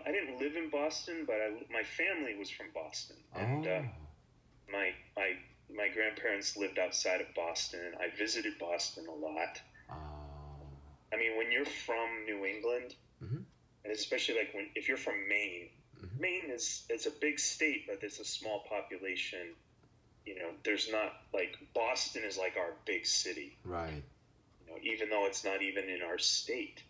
I didn't live in Boston, but my family was from Boston, and my grandparents lived outside of Boston, and I visited Boston a lot. I mean, when you're from New England, and especially like if you're from Maine, Maine it's a big state, but it's a small population. You know, there's not like Boston is like our big city, Right. you know, even though it's not even in our state.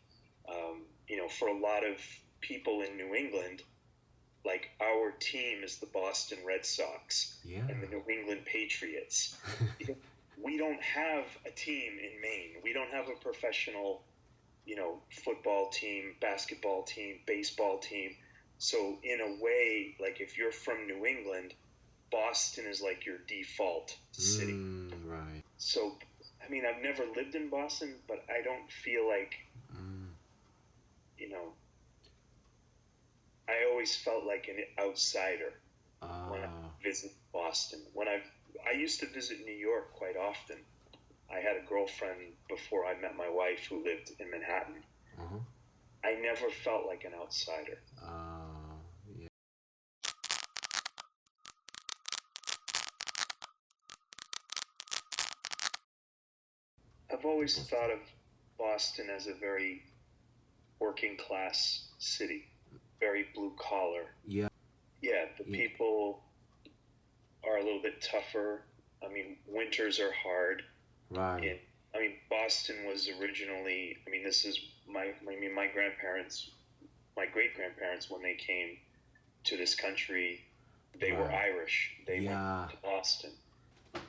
You know, for a lot of people in New England, like our team is the Boston Red Sox Yeah. and the New England Patriots. We don't have a team in Maine. We don't have a professional, you know, football team, basketball team, baseball team. So in a way, like if you're from New England, Boston is like your default city. Right. So, I mean, I've never lived in Boston, but I don't feel like, you know, I always felt like an outsider when I visit Boston. I used to visit New York quite often. I had a girlfriend before I met my wife who lived in Manhattan. I never felt like an outsider. Yeah. I've always thought of Boston as a very working class city, very blue collar. Yeah. Yeah, the people are a little bit tougher. I mean, winters are hard. Right. I mean, Boston was originally, I mean, this is my grandparents, my great-grandparents, when they came to this country, they were Irish. They went to Boston.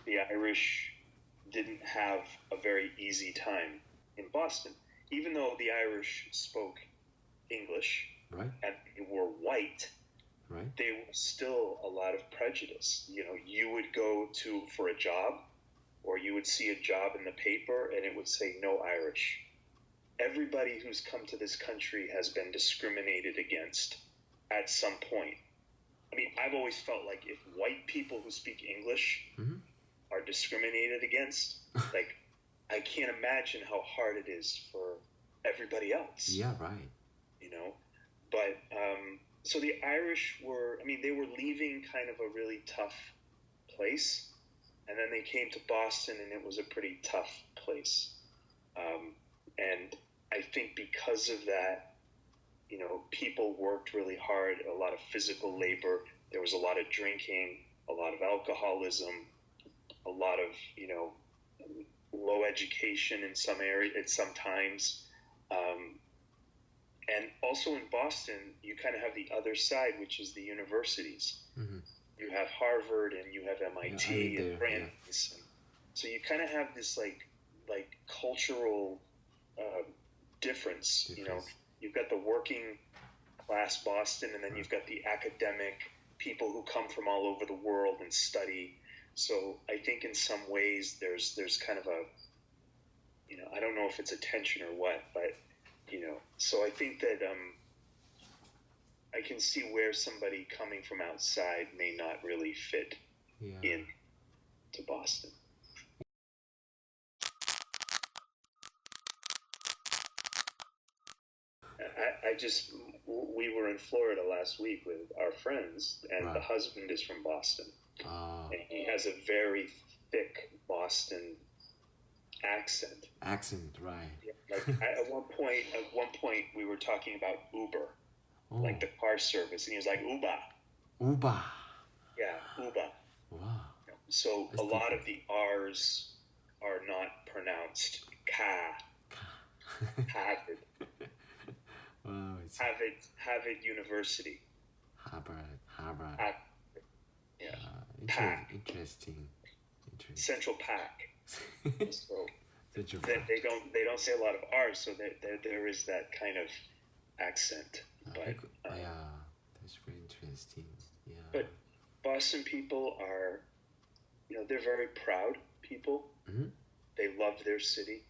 The Irish didn't have a very easy time in Boston. Even though the Irish spoke English Right. and they were white, Right. there was still a lot of prejudice. You know, you would go for a job, or you would see a job in the paper and it would say no Irish. Everybody who's come to this country has been discriminated against at some point. I mean, I've always felt like if white people who speak English are discriminated against, like, I can't imagine how hard it is for everybody else. Yeah, right. You know? But, so the Irish were, I mean, they were leaving kind of a really tough place. And then they came to Boston, and it was a pretty tough place. And I think because of that, you know, people worked really hard, a lot of physical labor. There was a lot of drinking, a lot of alcoholism, a lot of, you know, low education in some areas, at some times. And also in Boston, you kind of have the other side, which is the universities. You have Harvard and you have MIT and Brandeis. So you kind of have this like cultural difference. You know, you've got the working class Boston, and then you've got the academic people who come from all over the world and study. So I think in some ways there's kind of a, you know, I don't know if it's a tension or what, but, you know, so I think that I can see where somebody coming from outside may not really fit in to Boston. We were in Florida last week with our friends, and the husband is from Boston. And he has a very thick Boston accent. Right. Like at one point we were talking about Uber, like the car service, and he was like, Uber. Yeah, Uber. Wow. So a lot of the R's are not pronounced Harvard. Wow, Harvard University. Harvard. Yeah. Interesting. Central Park. So Central they Park. don't say a lot of R's, so there is that kind of accent. But that's very interesting. Yeah. But Boston people are, you know, they're very proud people. They love their city.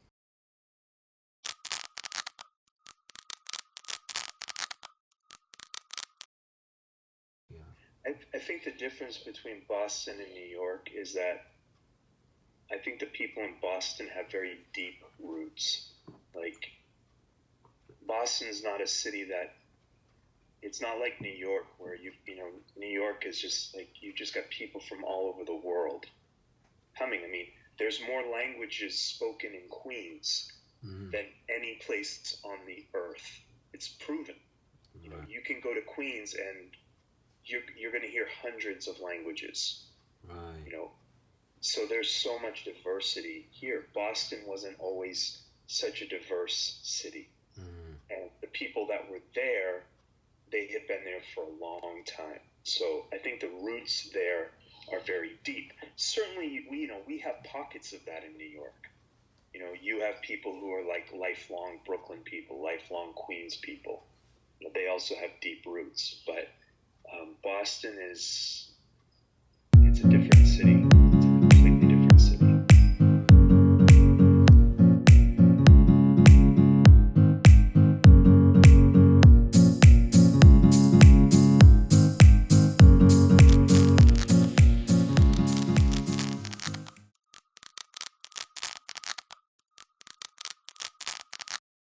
I think the difference between Boston and New York is that I think the people in Boston have very deep roots. Like, Boston is not a city that it's not like New York where New York is just like you just got people from all over the world coming. I mean, there's more languages spoken in Queens than any place on the earth. It's proven. You know, you can go to Queens and you're going to hear hundreds of languages. Right. You know, so there's so much diversity here. Boston wasn't always such a diverse city. And the people that were there, they had been there for a long time. So I think the roots there are very deep. Certainly, we have pockets of that in New York. You know, you have people who are like lifelong Brooklyn people, lifelong Queens people. They also have deep roots. But Boston is